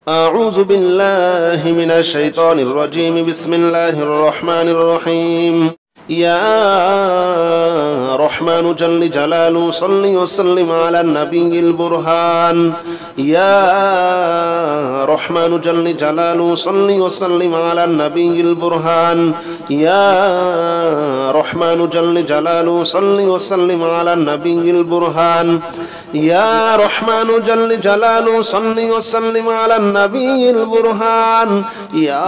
أعوذ بالله من الشيطان الرجيم. بسم الله الرحمن الرحيم. يا رحمن جل جلاله صل وسلم على النبي البرهان. يا رحمن جل جلاله صل وسلم على النبي البرهان. يا رحمن جل جلاله صل وسلم على النبي البرهان. يا رحمن جل جلاله صل وسلم على النبي البرهان. يا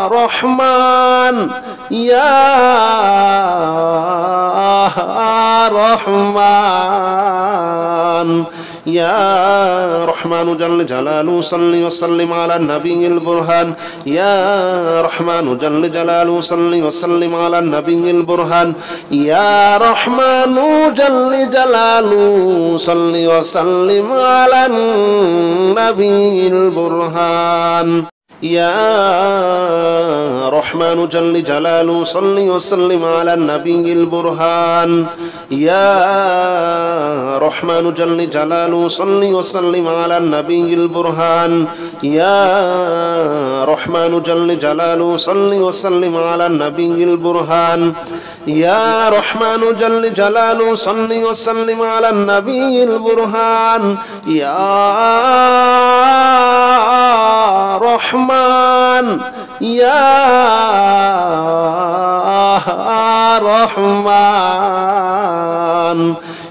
رحمن يا رحمن يا رحمن جل جلاله صل وسلم على النبي البرهان. يا رحمن جل جلاله صل وسلم على النبي البرهان. يا رحمن جل جلاله صل وسلم على النبي البرهان. يا رحمن جل جلاله صل وسلم على النبي البرهان. يا رحمن جل جلاله صل وسلم على النبي البرهان. يا رحمن جل جلاله صل وسلم على النبي البرهان. يا رحمن جل جلاله صل وسلم على النبي البرهان. يا رحمن يا رحمن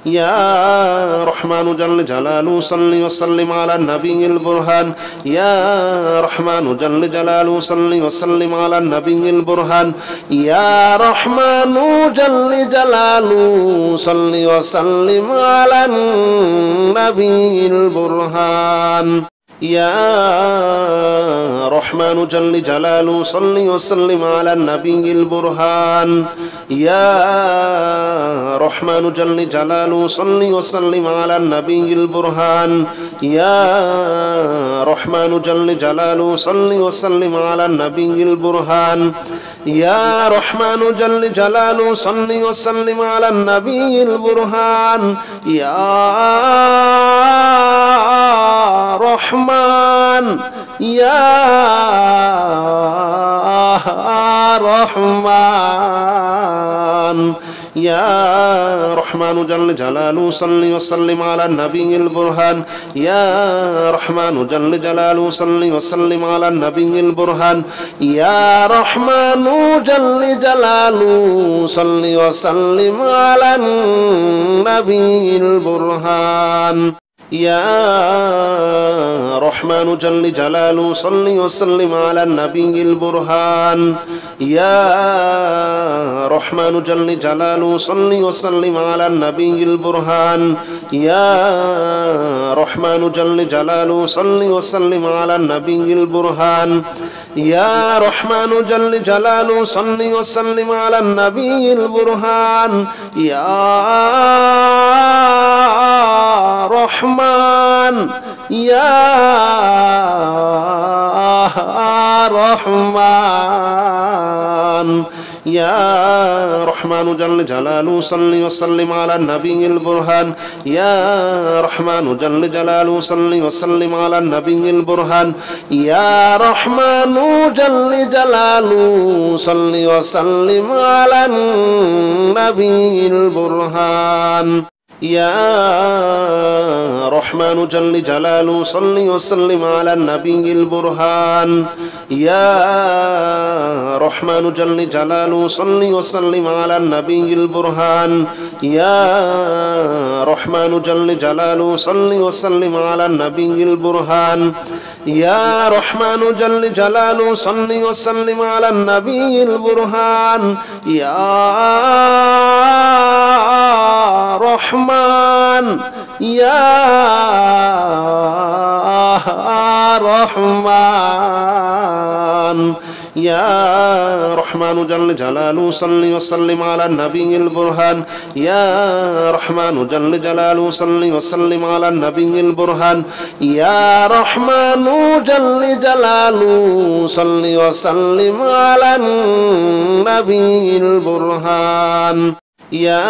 يا رحمن جل جلاله صل وسلم على النبي البرهان. يا رحمن جل جلاله صل وسلم على النبي البرهان. يا رحمن جل جلاله صل وسلم على النبي البرهان. يا رحمن جل جلاله صل وسلم على النبي البرهان. يا رحمن جل جلاله صل وسلم على النبي البرهان. يا رحمن جل جلاله صل وسلم على النبي البرهان. يا رحمن جل جلاله صل وسلم على النبي البرهان. يا رحمن يا رحمن يا رحمن جل جلاله صل وسلم على النبي البرهان. يا رحمن جل جلاله صل وسلم على النبي البرهان. يا رحمن جل جلاله صل وسلم على النبي البرهان. يا رحمن جل جلاله صل وسلم على النبي البرهان. يا رحمن جل جلاله صل وسلم على النبي البرهان. يا رحمن جل جلاله صل وسلم على النبي البرهان. يا رحمن جل جلاله صل وسلم على النبي البرهان. يا رحمن يا رحمن يا رحمن جل جلاله صل وسلم على النبي البرهان. يا رحمن جل جلاله صل وسلم على النبي البرهان. يا رحمن جل جلاله صل وسلم على النبي البرهان. يا رحمن جل جلاله صل وسلم على النبي البرهان. يا رحمن جل جلاله صل وسلم على النبي البرهان. يا رحمن جل جلاله صل وسلم على النبي البرهان. يا رحمن جل جلاله صل وسلم على النبي البرهان. يا رحمن يا رحمن يا رحمن جل جلاله صل وسلم على النبي البرهان. يا رحمن جل جلاله صل وسلم على النبي البرهان. يا رحمن جل جلاله صل وسلم على النبي البرهان. يا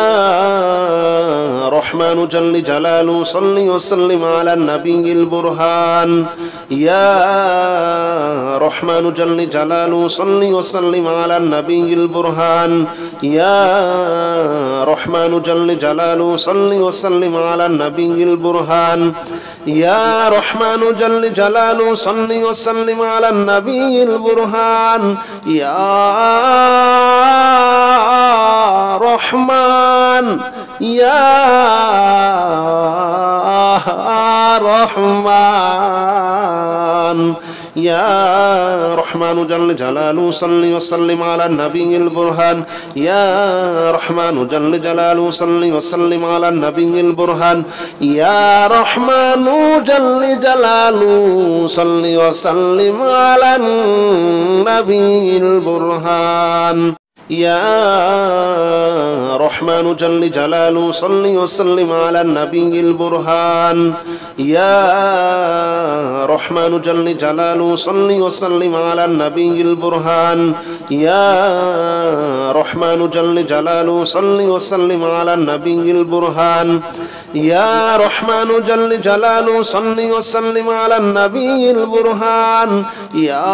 رحمن جل جلاله صل وسلم على النبي البرهان يا رحمن جل جلاله صل وسلم على النبي البرهان يا رحمن جل جلاله صل وسلم على النبي البرهان يا رحمن جل جلاله صل وسلم على النبي البرهان يا رحمن يا رحمن يا رحمن جل جلاله صل وسلم على النبي البرهان يا رحمن جل جلاله صل وسلم على النبي البرهان يا رحمن جل جلاله صل وسلم على النبي البرهان يا رحمن جل جلاله صل وسلم على النبي البرهان يا رحمن جل جلاله صل وسلم على النبي البرهان يا رحمن جل جلاله صل وسلم على النبي البرهان يا رحمن جل جلاله صل وسلم على النبي البرهان يا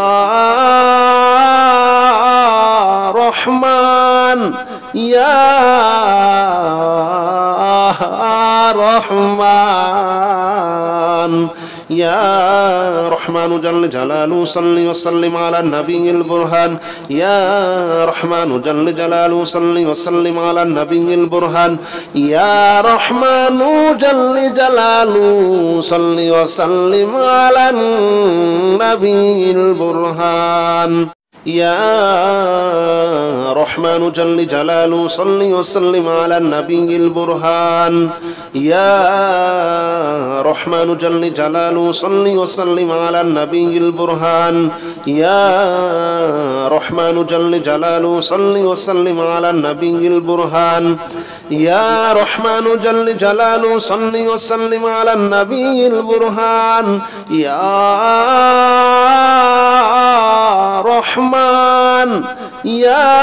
رحمن يا رحمن يا رحمن جل جلاله صل وسلم على النبي البرهان يا رحمن جل جلاله صل وسلم على النبي البرهان يا رحمن جل جلاله صل وسلم على النبي البرهان يا رحمن جل جلاله صل وسلم على النبي البرهان يا رحمن جل جلاله صل وسلم على النبي البرهان يا رحمن جل جلاله صل وسلم على النبي البرهان يا رحمن جل جلاله صل وسلم على النبي البرهان يا رحمن يا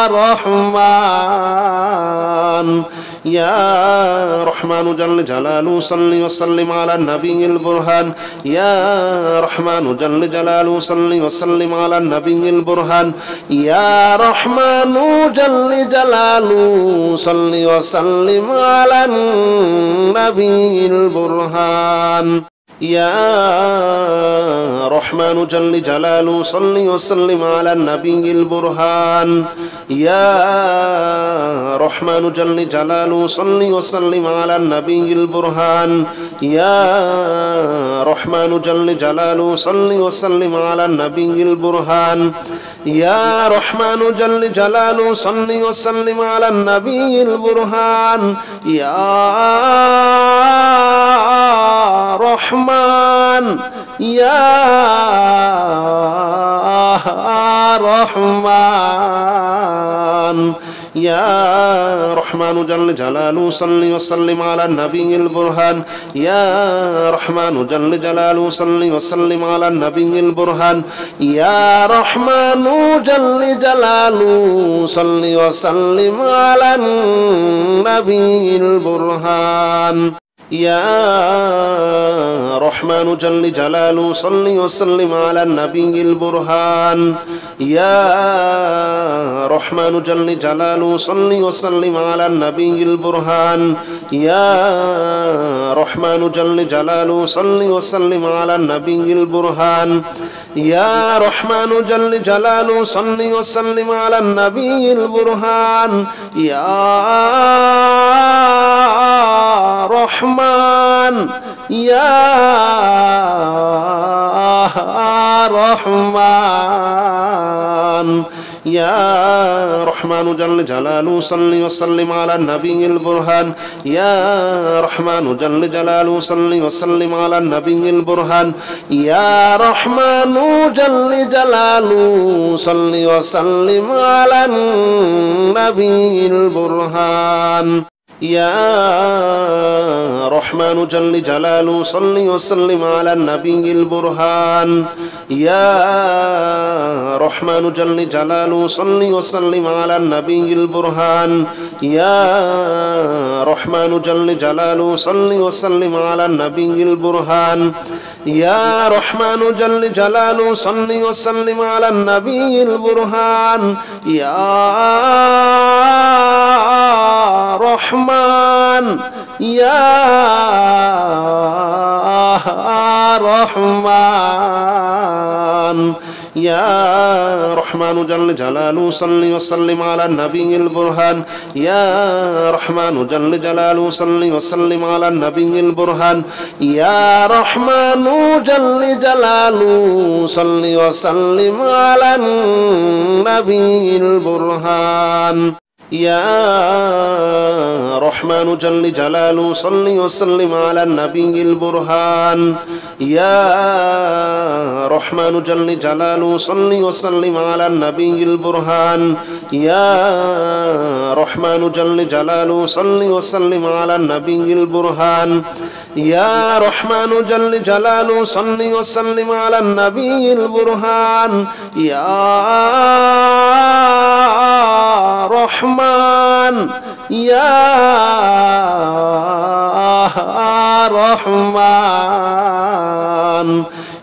رحمن يا رحمن جل جلاله صل وسلم على النبي البرهان يا رحمن جل جلاله صل وسلم على النبي البرهان يا رحمن جل جلاله صل وسلم على النبي البرهان يا رحمن جل جلاله صل وسلم على النبي البرهان يا رحمن جل جلاله صل وسلم على النبي البرهان يا رحمن جل جلاله صل وسلم على النبي البرهان يا رحمن جل جلاله صل وسلم على النبي البرهان يا رحمن يا رحمن يا رحمن جل جلاله صل وسلم على النبي البرهان يا رحمن جل جلاله صل وسلم على النبي البرهان يا رحمن جل جلاله صل وسلم على النبي البرهان يا رحمن جل جلاله صل وسلم على النبي البرهان يا رحمن جل جلاله صل وسلم على النبي البرهان يا رحمن جل جلاله صل وسلم على النبي البرهان يا رحمن جل جلاله صل وسلم على النبي البرهان يا رحمن يا رحمن يا رحمن جل جلاله صل وسلم على النبي البرهان يا رحمن جل جلاله صل وسلم على النبي البرهان يا رحمن جل جلاله صل وسلم على النبي البرهان يا رحمن جل جلاله صل وسلم على النبي البرهان يا رحمن جل جلاله صل وسلم على النبي البرهان يا رحمن جل جلاله صل وسلم على النبي البرهان يا رحمن جل جلاله صل وسلم على النبي البرهان يا رحمن يا رحمن يا رحمن جل جلاله صل وسلم على النبي البرهان يا رحمن جل جلاله صل وسلم على النبي البرهان يا رحمن جل جلاله صل وسلم على النبي البرهان يا رحمن جل جلاله صل وسلم على النبي البرهان يا رحمن جل جلاله صل وسلم على النبي البرهان يا رحمن جل جلاله صل وسلم على النبي البرهان يا رحمن جل جلاله صل وسلم على النبي البرهان يا رحمن يا رحمن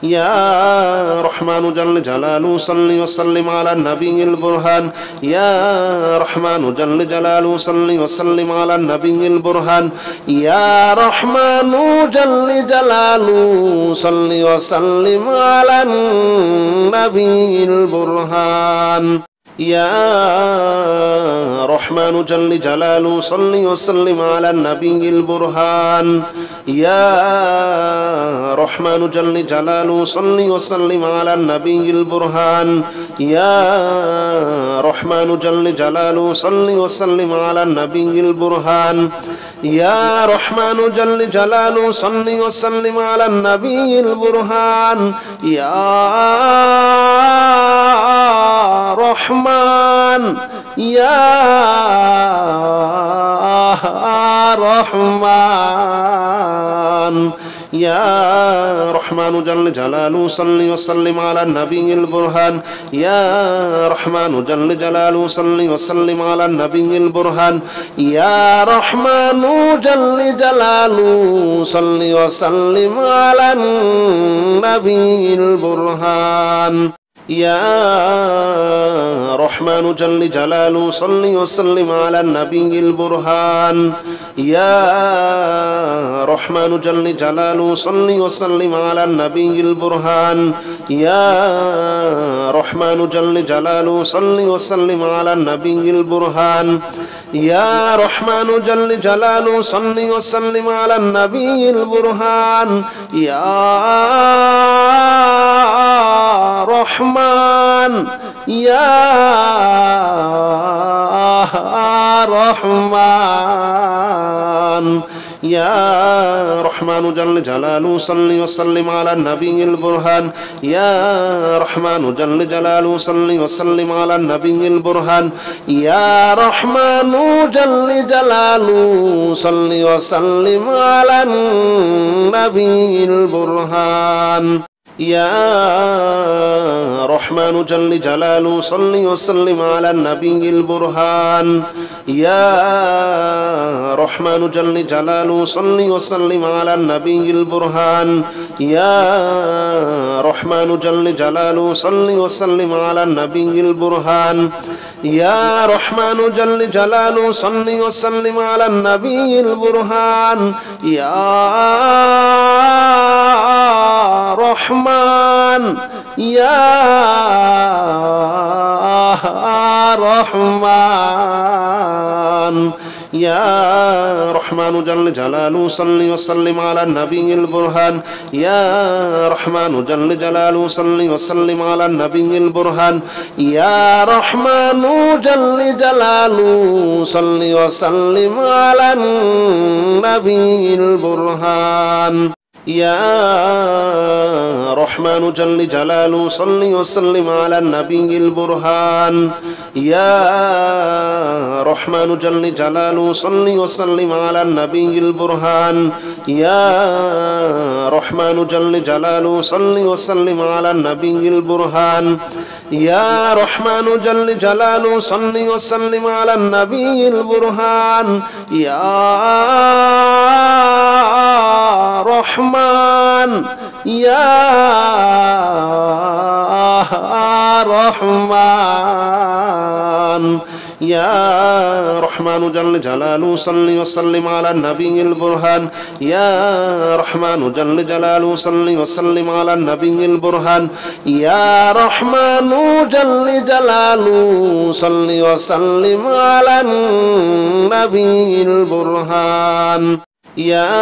يا رحمن جل جلاله صل وسلم على النبي البرهان يا رحمن جل جلاله صل وسلم على النبي البرهان يا رحمن جل جلاله صل وسلم على النبي البرهان يا رحمن جل جلاله صل وسلم على النبي البرهان يا رحمن جل جلاله صل وسلم على النبي البرهان يا رحمن جل جلاله صل وسلم على النبي البرهان يا رحمن جل جلاله صل وسلم على النبي البرهان يا رحمن يا رحمن يا رحمن جل جلاله صل وسلم على النبي البرهان يا رحمن جل جلاله صل وسلم على النبي البرهان يا رحمن جل جلاله صل وسلم على النبي البرهان يا رحمن جل جلاله صل وسلم على النبي البرهان يا رحمن جل جلاله صل وسلم على النبي البرهان يا رحمن جل جلاله صل وسلم على النبي البرهان يا رحمن جل جلاله صل وسلم على النبي البرهان يا رحمن يا رحمن يا رحمن جل جلاله صل وسلم على النبي البرهان يا رحمن جل جلاله صل وسلم على النبي البرهان يا رحمن جل جلاله صل وسلم على النبي البرهان يا رحمن جل جلاله صل وسلم على النبي البرهان يا رحمن جل جلاله صل وسلم على النبي البرهان يا رحمن جل جلاله صل وسلم على النبي البرهان يا رحمن جل جلاله صل وسلم على النبي البرهان يا رحمن يا رحمن يا رحمن جل جلاله صل وسلم على النبي البرهان يا رحمن جل جلاله صل وسلم على النبي البرهان يا رحمن جل جلاله صل وسلم على النبي البرهان يا رحمن جل جلاله صل وسلم على النبي البرهان يا رحمن جل جلاله صل وسلم على النبي البرهان يا رحمن جل جلاله صل وسلم على النبي البرهان يا رحمن جل جلاله صل وسلم على النبي البرهان يا رحمن يا رحمن يا رحمن جل جلاله صل وسلم على النبي البرهان يا رحمن جل جلاله صل وسلم على النبي البرهان يا رحمن جل جلاله صل وسلم على النبي البرهان يا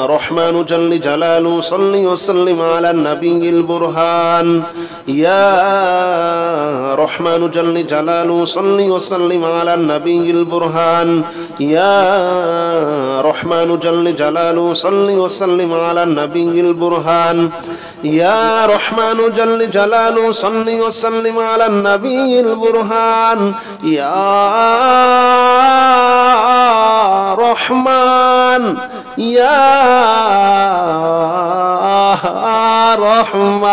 رحمن جل جلاله صل وسلم على النبي البرهان يا رحمن جل جلاله صل وسلم على النبي البرهان يا رحمن جل جلاله صل وسلم على النبي البرهان يا رحمن جل جلاله صل وسلم على النبي البرهان يا رحمن يا رحمن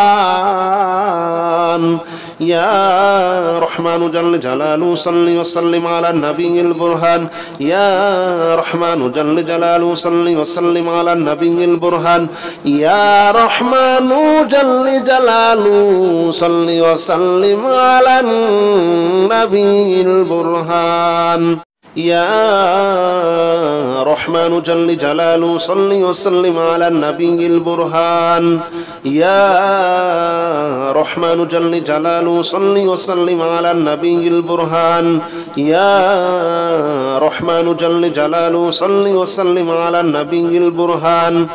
يا رحمن جل جلاله صل وسلم على النبي البرهان يا رحمن جل جلاله صل وسلم على النبي البرهان يا رحمن جل جلاله صل وسلم على النبي البرهان يا رحمن جل جلاله صل وسلم على النبي البرهان يا رحمن جل جلاله صل وسلم على النبي البرهان يا رحمن جل جلاله صل وسلم على النبي البرهان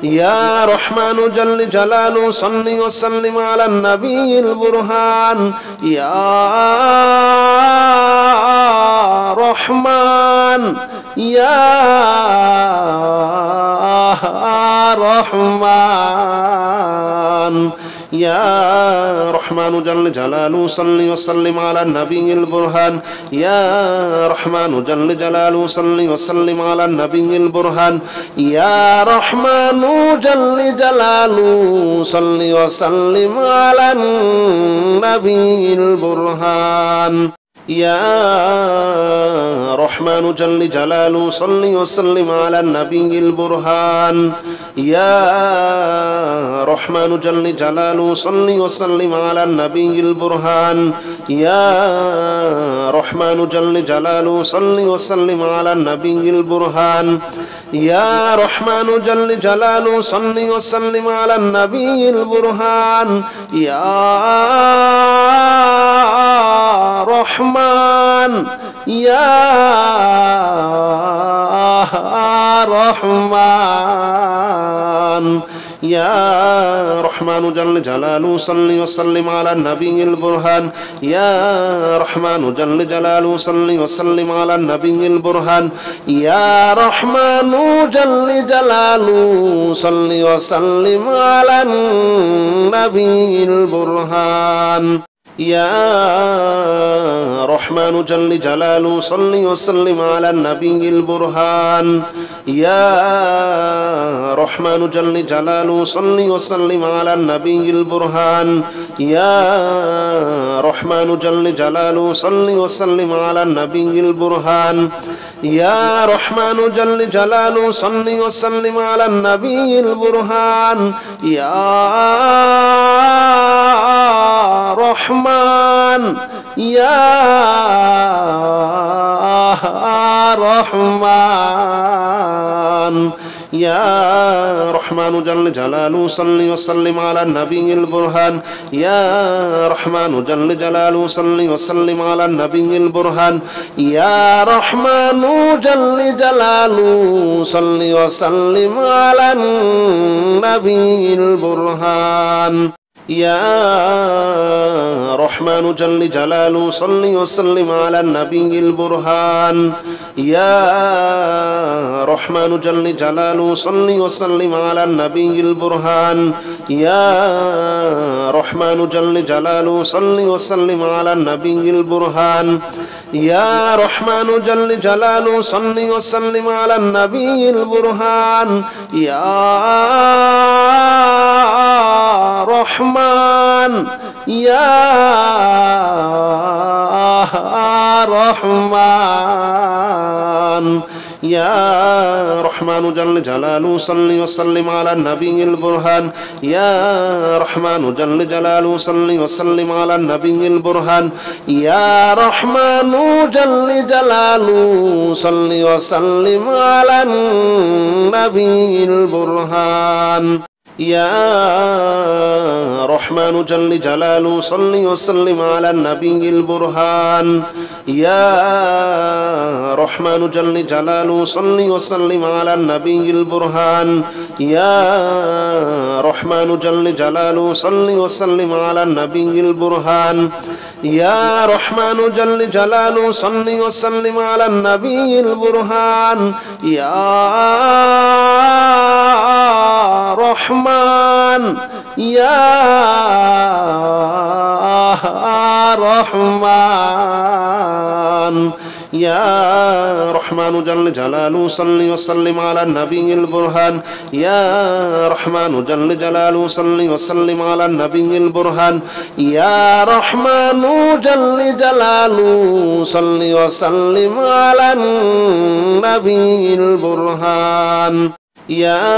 يا رحمن جل جلاله صل وسلم على النبي البرهان يا رحمن يا رحمن يا رحمن جل جلاله صل وسلم على النبي البرهان يا رحمن جل جلاله صل وسلم على النبي البرهان يا رحمن جل جلاله صل وسلم على النبي البرهان يا رحمن جل جلاله صل وسلم على النبي البرهان يا رحمن جل جلاله صل وسلم على النبي البرهان يا رحمن جل جلاله صل وسلم على النبي البرهان يا رحمن جل جلاله صل وسلم على النبي البرهان يا رحمن يا رحمن يا رحمن جل جلاله صل وسلم على النبي البرهان يا رحمن جل جلاله صل وسلم على النبي البرهان يا رحمن جل جلاله صل وسلم على النبي البرهان يا رحمن جل جلاله صل وسلم على النبي البرهان يا رحمن جل جلاله صل وسلم على النبي البرهان يا رحمن جل جلاله صل وسلم على النبي البرهان يا رحمن جل جلاله صل وسلم على النبي البرهان يا رحمن يا رحمن يا رحمن جل جلاله صل وسلم على النبي البرهان يا رحمن جل جلاله صل وسلم على النبي البرهان يا رحمن جل جلاله صل وسلم على النبي البرهان يا رحمن جل جلاله صل وسلم على النبي البرهان يا رحمن جل جلاله صل وسلم على النبي البرهان يا رحمن جل جلاله صل وسلم على النبي البرهان يا رحمن جل جلاله صل وسلم على النبي البرهان يا رحمن يا رحمن يا رحمن جل جلاله صل وسلم على النبي البرهان يا رحمن جل جلاله صل وسلم على النبي البرهان يا رحمن جل جلاله صل وسلم على النبي البرهان يا رحمن جل جلاله صل وسلم على النبي البرهان يا رحمن جل جلاله صل وسلم على النبي البرهان يا رحمن جل جلاله صل وسلم على النبي البرهان يا رحمن جل جلاله صل وسلم على النبي البرهان يا رحمن يا رحمن يا رحمن جل جلاله صل وسلم على النبي البرهان يا رحمن جل جلاله صل وسلم على النبي البرهان يا رحمن جل جلاله صل وسلم على النبي البرهان يا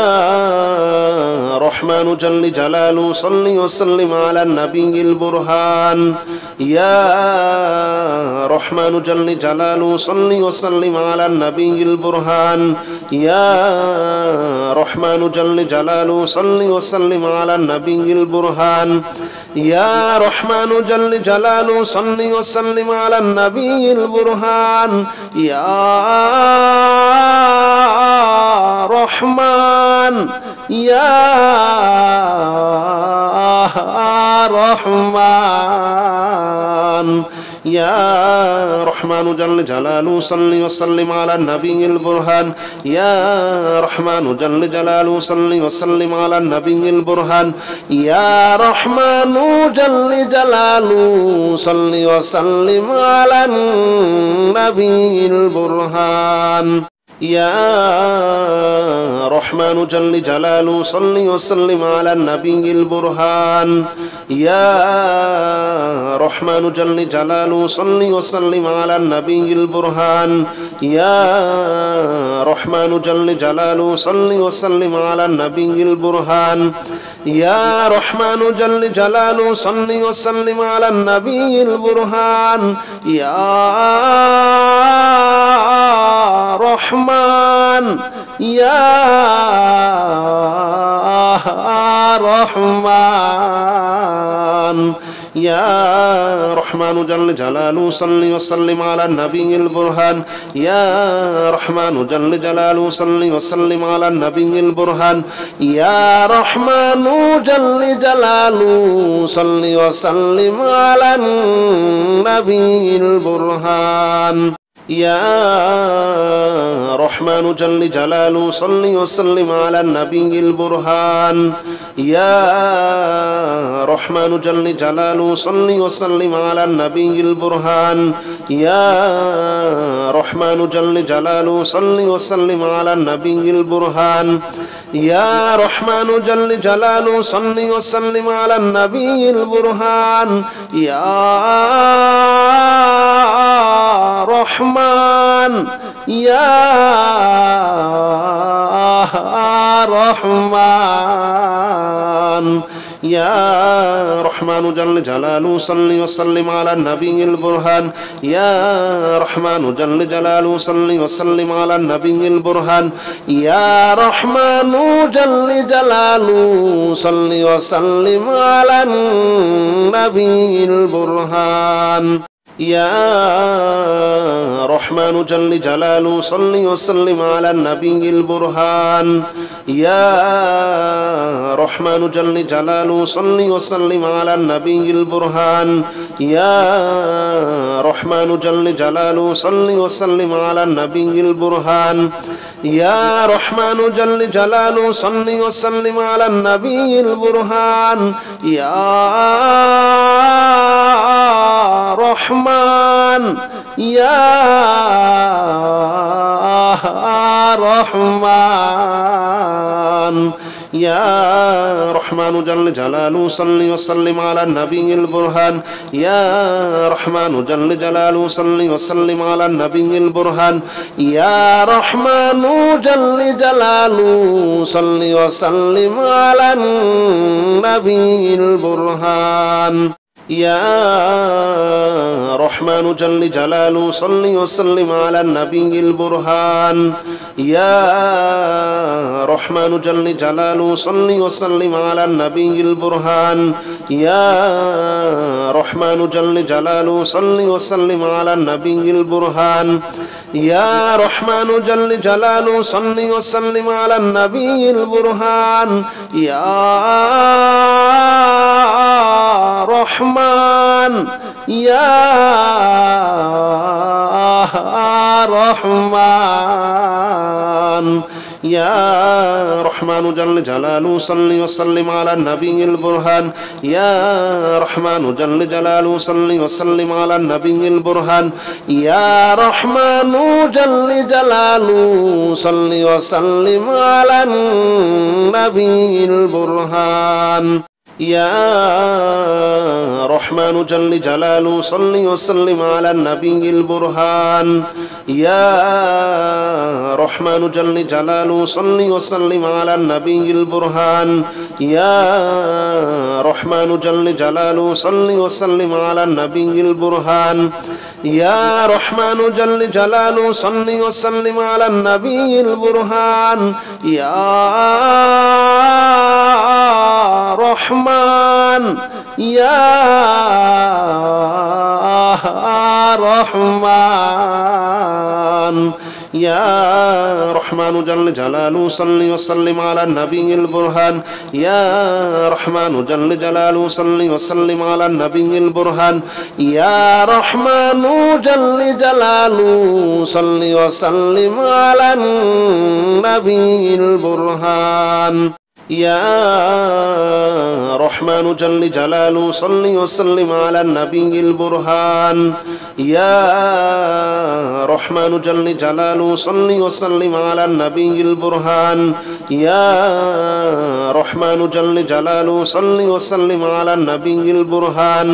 رحمن جل جلاله صل وسلم على النبي البرهان يا رحمن جل جلاله صل وسلم على النبي البرهان يا رحمن جل جلاله صل وسلم على النبي البرهان يا رحمن جل جلاله صل وسلم على النبي البرهان يا رحمن يا رحمن يا رحمن جل جلاله صل وسلم على النبي البرهان يا رحمن جل جلاله صل وسلم على النبي البرهان يا رحمن جل جلاله صل وسلم على النبي البرهان يا رحمن جل جلاله صل وسلم على النبي البرهان يا رحمن جل جلاله صل وسلم على النبي البرهان يا رحمن جل جلاله صل وسلم على النبي البرهان يا رحمن جل جلاله صل وسلم على النبي البرهان يا رحمن يا رحمن يا رحمن جل جلاله صل وسلم على النبي البرهان يا رحمن جل جلاله صل وسلم على النبي البرهان يا رحمن جل جلاله صل وسلم على النبي البرهان يا رحمن جل جلاله صل وسلم على النبي البرهان يا رحمن جل جلاله صل وسلم على النبي البرهان يا رحمن جل جلاله صل وسلم على النبي البرهان يا رحمن جل جلاله صل وسلم على النبي البرهان يا رحمن يا رحمن يا رحمن يا رحمن جل جلاله صل وسلم على النبي البرهان يا رحمن جل جلاله صل وسلم على النبي البرهان يا رحمن جل جلاله صل وسلم على النبي البرهان يا رحمن جل جلاله صل وسلم على النبي البرهان يا رحمن يا رحمن جل جلاله صل وسلم على النبي البرهان يا رحمن جل جلاله صل وسلم على النبي البرهان يا رحمن جل جلاله صل وسلم على النبي البرهان يا رحمن جل جلاله صل وسلم على النبي البرهان يا رحمن جل جلاله صل وسلم على النبي البرهان يا رحمن جل جلاله صل وسلم على النبي البرهان يا رحمن جل جلاله صل وسلم على النبي البرهان يا رحمن ইয়া রহমান ইয়া রহমানু জাল্লে জালালু সাল্লি ওয়া সাল্লিম আলা নবিয়িল বুরহান ইয়া রহমানু জাল্লে জালালু সাল্লি ওয়া সাল্লিম আলা নবিয়িল বুরহান ইয়া রহমানু জাল্লে জালালু সাল্লি ওয়া সাল্লিম আলা নবিয়িল বুরহান ইয়া রহমানু জাল্লে জালালু সাল্লি ওয়া সাল্লিম আলা নবিয়িল বুরহান ইয়া রহমানু জাল্লে জালালু সাল্লি ওয়া সাল্লিম আলা নবিয়িল বুরহান ইয়া রহমানু জাল্লে জালালু সাল্লি ওয়া সাল্লিম আলা নবিয়িল বুরহান ইয়া রহমানু জাল্লে জালালু সাল্লি ওয়া সাল্লিম আলা নবিয়িল বুরহান ইয়া রহমান ইয়া রহমান ইয়া রহমানু জাল্লে জালালু সাল্লি ওয়া সাল্লিম আলা নবিয়িল বুরহান ইয়া রহমানু জাল্লে জালালু সাল্লি ওয়া সাল্লিম আলা নবিয়িল বুরহান ইয়া রহমানু জাল্লে জালালু সাল্লি ওয়া সাল্লিম আলা নবিয়িল বুরহান ইয়া রহমানু জাল্লে জালালু সাল্লি ওয়া সাল্লিম আলা নবিয়িল বুরহান ইয়া রহমানু জাল্লে জালালু সাল্লি ওয়া সাল্লিম আলা নবিয়িল বুরহান ইয়া রহমানু জাল্লে জালালু সাল্লি ওয়া সাল্লিম আলা নবিয়িল বুরহান ইয়া রহমানু জাল্লে জালালু সাল্লি ওয়া সাল্লিম আলা নবিয়িল বুরহান ইয়া রহমান ইয়া রহমান ইয়া রহমানু জাল্লে জালালু সাল্লি ওয়া সাল্লিম আলা নবিয়িল বুরহান ইয়া রহমানু জাল্লে জালালু সাল্লি ওয়া সাল্লিম আলা নবিয়িল বুরহান ইয়া রহমানু জাল্লে জালালু সাল্লি ওয়া সাল্লিম আলা নবিয়িল বুরহান ইয়া রহমানু জাল্লে জালালু সাল্লি ওয়া সাল্লিম আলা নবিয়িল বুরহান ইয়া রহমানু জাল্লে জালালু সাল্লি ওয়া সাল্লিম আলা নবিয়িল বুরহান ইয়া রহমানু জাল্লে জালালু সাল্লি ওয়া সাল্লিম আলা নবিয়িল বুরহান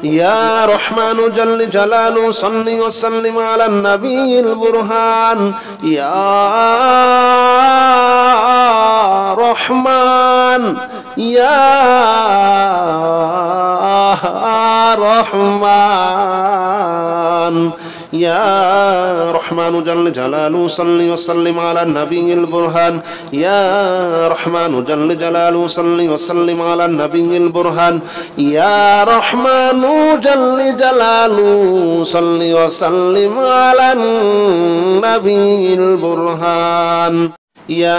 ইয়া রহমানু জাল্লে জালালু সাল্লি ওয়া সাল্লিম আলা নবিয়িল বুরহান ইয়া রহমান ইয়া রহমান ইয়া রহমানু জাল্লে জালালু সাল্লি ওয়া সাল্লিম আলা নবিয়িল বুরহান ইয়া রহমানু জাল্লে জালালু সাল্লি ওয়া সাল্লিম আলা নবিয়িল বুরহান ইয়া রহমানু জাল্লে জালালু সাল্লি ওয়া সাল্লিম আলা নবিয়িল বুরহান ইয়া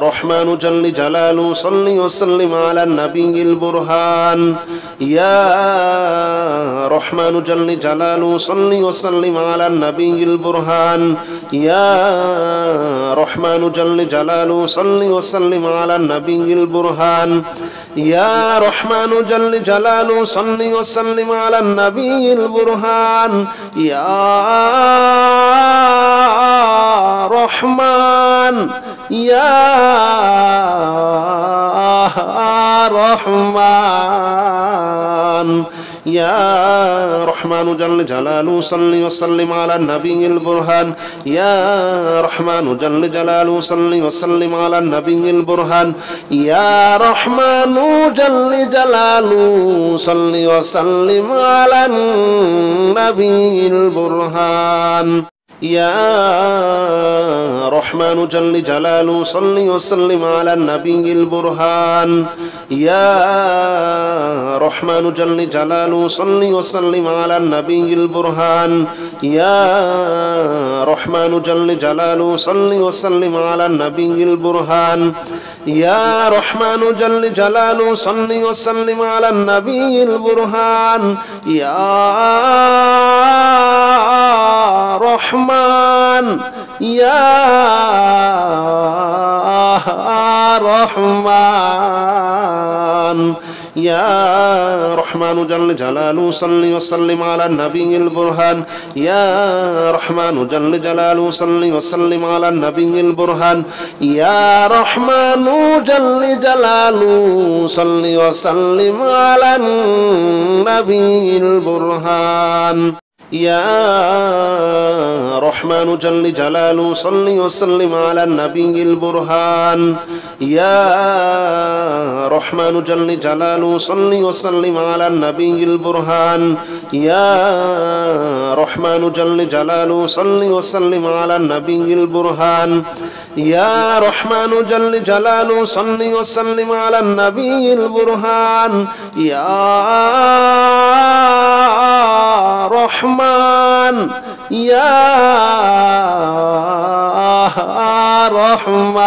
রহমানু জাল্লে জালালু সাল্লি ওয়া সাল্লিম আলা নবিয়িল বুরহান ইয়া রহমানু জাল্লে জালালু সাল্লি ওয়া সাল্লিম আলা নবিয়িল বুরহান ইয়া রহমানু জাল্লে জালালু সাল্লি ওয়া সাল্লিম আলা নবিয়িল বুরহান ইয়া রহমানু জাল্লে জালালু সাল্লি ওয়া সাল্লিম আলা নবিয়িল বুরহান ইয়া রহমান ইয়া রহমান ইয়া রহমানু জাল্লে জালালু সাল্লি ওয়া সাল্লিম আলা নবিয়িল বুরহান ইয়া রহমানু জাল্লে জালালু সাল্লি ওয়া সাল্লিম আলা নবিয়িল বুরহান ইয়া রহমানু জাল্লে জালালু সাল্লি ওয়া সাল্লিম আলা নবিয়িল বুরহান ইয়া রহমানু জাল্লে জালালু সাল্লি ওয়া সাল্লিম আলা নবিয়িল বুরহান ইয়া রহমানু জাল্লে জালালু সাল্লি ওয়া সাল্লিম আলা নবিয়িল বুরহান ইয়া রহমানু জাল্লে জালালু সাল্লি ওয়া সাল্লিম আলা নবিয়িল বুরহান ইয়া রহমানু জাল্লে জালালু সাল্লি ওয়া সাল্লিম আলা নবিয়িল বুরহান ইয়া রহমান ইয়া রহমান يا رحمن جل جلاله صل وسلم على النبي البرهان يا رحمن جل جلاله صل وسلم على النبي البرهان يا رحمن جل جلاله صل وسلم على النبي البرهان يا رحمن جل جلاله صل وسلم على النبي البرهان يا رحمن جل جلاله صل وسلم على النبي البرهان يا رحمن جل جلاله صل وسلم على النبي البرهان يا رحمن جل جلاله صل وسلم على النبي البرهان يا رحمن يا رحمن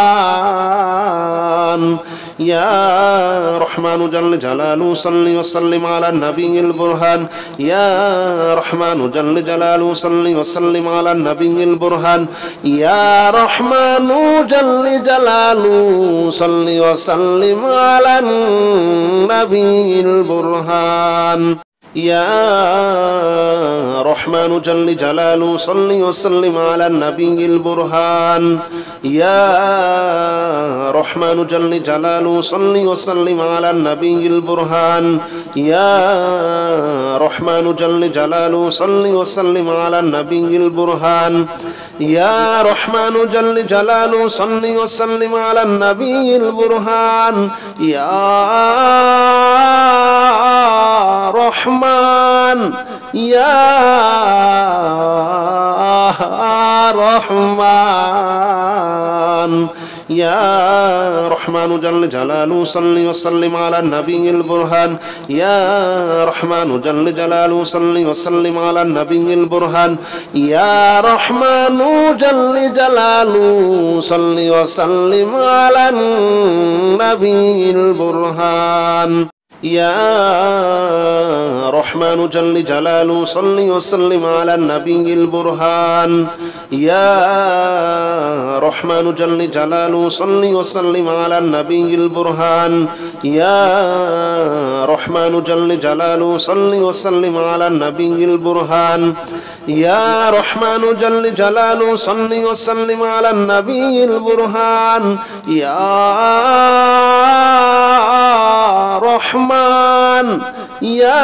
يا رحمن جل جلاله صل وسلم على النبي البرهان يا رحمن جل جلاله صل وسلم على النبي البرهان يا رحمن جل جلاله صل وسلم على النبي البرهان يا رحمن جل جلاله صل وسلم على النبي البرهان يا رحمن جل جلاله صل وسلم على النبي البرهان يا رحمن جل جلاله صل وسلم على النبي البرهان يا رحمن جل جلاله صل وسلم على النبي البرهان يا رحمن يا رحمن يا رحمن جل جلاله صل وسلم على النبي البرهان يا رحمن جل جلاله صل وسلم على النبي البرهان يا رحمن جل جلاله صل وسلم على النبي البرهان يا رحمن جل جلاله صل وسلم على النبي البرهان يا رحمن جل جلاله صل وسلم على النبي البرهان يا رحمن جل جلاله صل وسلم على النبي البرهان يا رحمن جل جلاله صل وسلم على النبي البرهان يا رحمن يا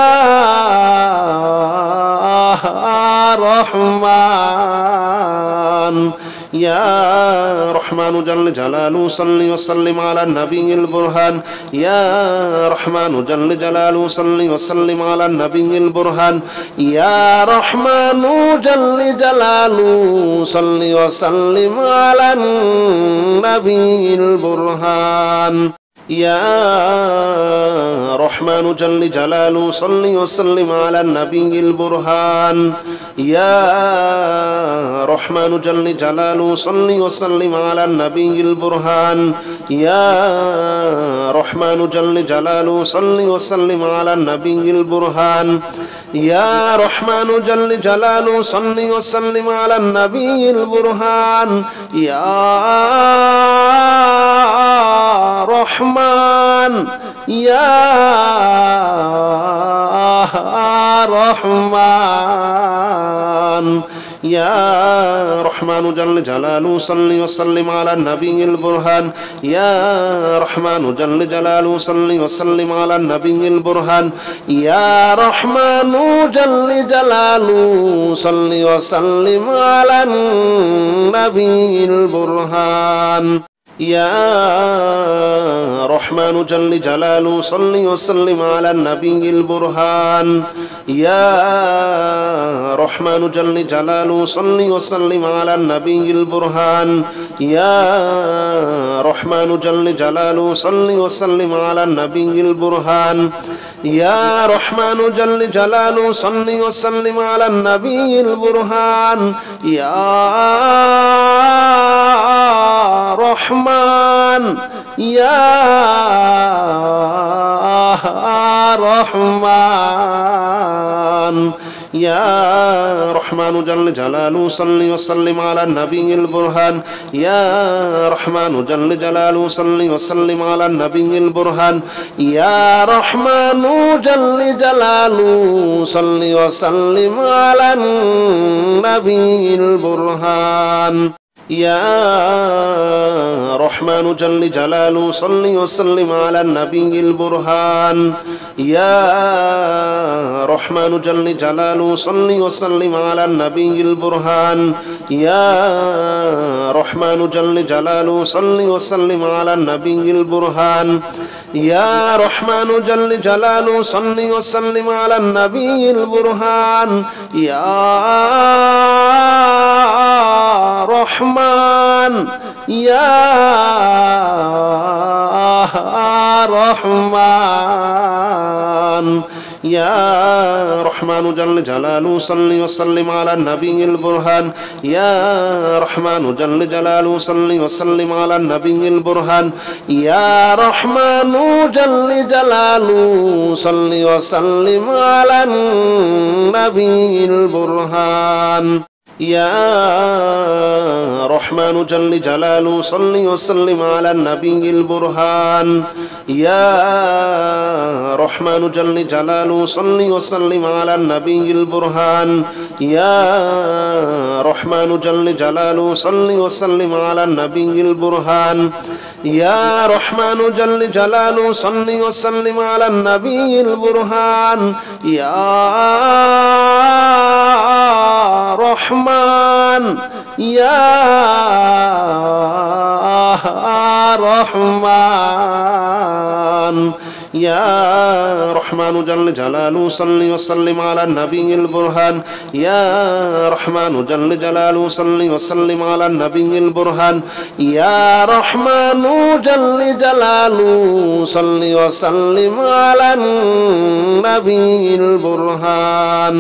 رحمن يا رحمن جل جلاله صل وسلم على النبي البرهان يا رحمن جل جلاله صل وسلم على النبي البرهان يا رحمن جل جلاله صل وسلم على النبي البرهان يا رحمن جل جلاله صل وسلم على النبي البرهان يا رحمن جل جلاله صل وسلم على النبي البرهان يا رحمن جل جلاله صل وسلم على النبي البرهان يا رحمن جل جلاله صل وسلم على النبي البرهان يا رحمن يا رحمن يا رحمن جل جلاله صل وسلم على النبي البرهان يا رحمن جل جلاله صل وسلم على النبي البرهان يا رحمن جل جلاله صل وسلم على النبي البرهان يا رحمن جل جلاله صل وسلم على النبي البرهان يا رحمن جل جلاله صل وسلم على النبي البرهان يا رحمن جل جلاله صل وسلم على النبي البرهان يا رحمن جل جلاله صل وسلم على النبي البرهان يا رحمن يا رحمن يا رحمن جل جلاله صل وسلم على النبي البرهان يا رحمن جل جلاله صل وسلم على النبي البرهان يا رحمن جل جلاله صل وسلم على النبي البرهان يا رحمن جل جلاله صل وسلم على النبي البرهان يا رحمن جل جلاله صل وسلم على النبي البرهان يا رحمن جل جلاله صل وسلم على النبي البرهان يا رحمن جل جلاله صل وسلم على النبي البرهان يا رحمن يا رحمن يا رحمن جل جلاله صل وسلم على النبي البرهان يا رحمن جل جلاله صل وسلم على النبي البرهان يا رحمن جل جلاله صل وسلم على النبي البرهان يا رحمن جل جلاله صل وسلم على النبي البرهان يا رحمن جل جلاله صل وسلم على النبي البرهان يا رحمن جل جلاله صل وسلم على النبي البرهان يا رحمن جل جلاله صل وسلم على النبي البرهان يا رحمن يا رحمن يا رحمن جل جلاله صل وسلم على النبي البرهان يا رحمن جل جلاله صل وسلم على النبي البرهان يا رحمن جل جلاله صل وسلم على النبي البرهان